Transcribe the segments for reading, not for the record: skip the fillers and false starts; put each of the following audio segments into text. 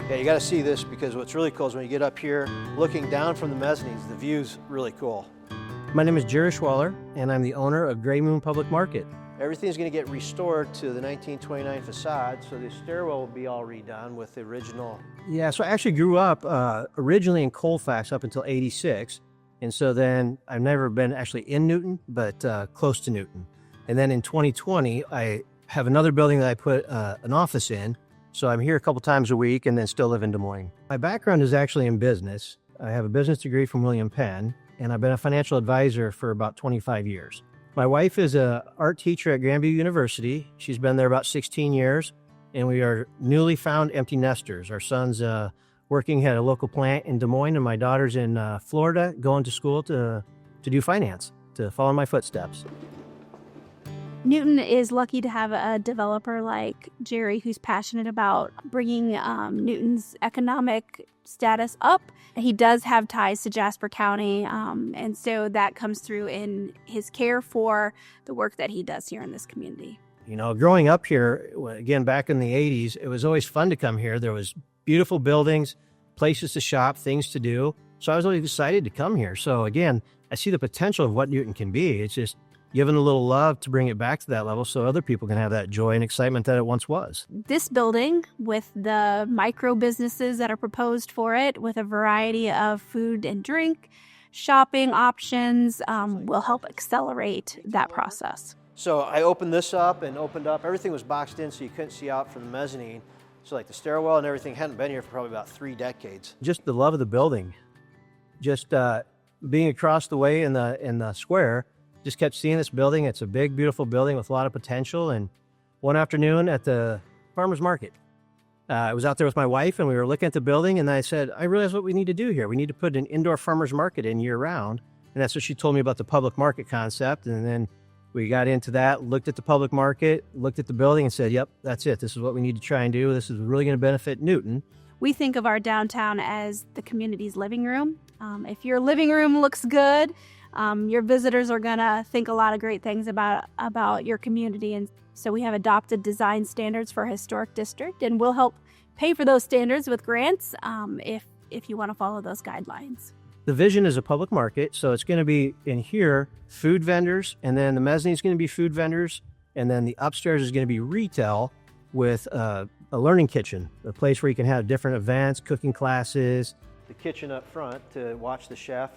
Yeah, you got to see this because what's really cool is when you get up here, looking down from the mezzanines, the view's really cool. My name is Jerry Schwaller, and I'm the owner of Gray Moon Public Market. Everything's going to get restored to the 1929 facade, so the stairwell will be all redone with the original. Yeah, so I actually grew up originally in Colfax up until '86, and so then I've never been actually in Newton, but close to Newton. And then in 2020, I have another building that I put an office in, so I'm here a couple times a week and then still live in Des Moines. My background is actually in business. I have a business degree from William Penn, and I've been a financial advisor for about 25 years. My wife is an art teacher at Grandview University. She's been there about 16 years, and we are newly found empty nesters. Our son's working at a local plant in Des Moines, and my daughter's in Florida going to school to do finance, to follow my footsteps. Newton is lucky to have a developer like Jerry who's passionate about bringing Newton's economic status up. He does have ties to Jasper County, and so that comes through in his care for the work that he does here in this community. You know, growing up here, again, back in the 80s, it was always fun to come here. There was beautiful buildings, places to shop, things to do. So I was always excited to come here. So again, I see the potential of what Newton can be. It's just given a little love to bring it back to that level so other people can have that joy and excitement that it once was. This building, with the micro businesses that are proposed for it, with a variety of food and drink, shopping options, will help accelerate that process. So I opened this up and opened up. Everything was boxed in so you couldn't see out from the mezzanine. So like the stairwell and everything hadn't been here for probably about 3 decades. Just the love of the building, just being across the way in the square, just kept seeing this building. It's a big, beautiful building with a lot of potential. And one afternoon at the farmer's market, I was out there with my wife and we were looking at the building and I said, I realize what we need to do here. We need to put an indoor farmer's market in year round. And that's what she told me about the public market concept. And then we got into that, looked at the public market, looked at the building and said, yep, that's it. This is what we need to try and do. This is really going to benefit Newton. We think of our downtown as the community's living room. If your living room looks good, your visitors are going to think a lot of great things about your community. And so we have adopted design standards for a historic district, and we'll help pay for those standards with grants if you want to follow those guidelines. The vision is a public market, so it's going to be in here, food vendors, and then the mezzanine is going to be food vendors, and then the upstairs is going to be retail with a learning kitchen, a place where you can have different events, cooking classes. The kitchen up front to watch the chef.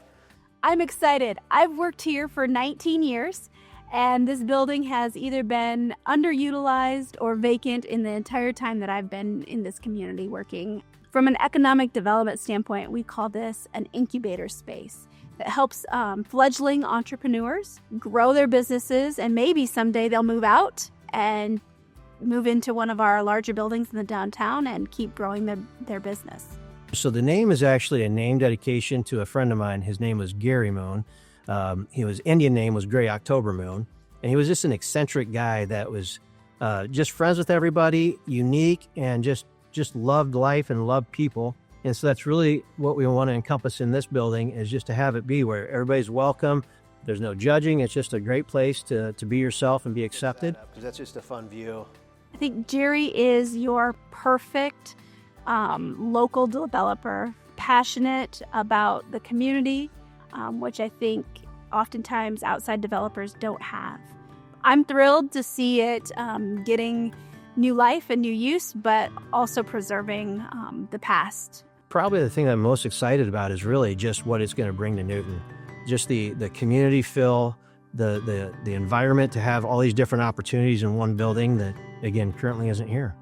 I'm excited. I've worked here for 19 years, and this building has either been underutilized or vacant in the entire time that I've been in this community working. From an economic development standpoint, we call this an incubator space that helps fledgling entrepreneurs grow their businesses, and maybe someday they'll move out and move into one of our larger buildings in the downtown and keep growing their business. So the name is actually a name dedication to a friend of mine. His name was Gary Moon. His Indian name was Gray October Moon. And he was just an eccentric guy that was just friends with everybody, unique, and just loved life and loved people. And so that's really what we want to encompass in this building, is just to have it be where everybody's welcome. There's no judging. It's just a great place to be yourself and be accepted. Because that's just a fun view. I think Jerry is your perfect local developer, passionate about the community, which I think oftentimes outside developers don't have. I'm thrilled to see it getting new life and new use, but also preserving the past. Probably the thing that I'm most excited about is really just what it's going to bring to Newton. Just the community feel, the environment to have all these different opportunities in one building that, again, currently isn't here.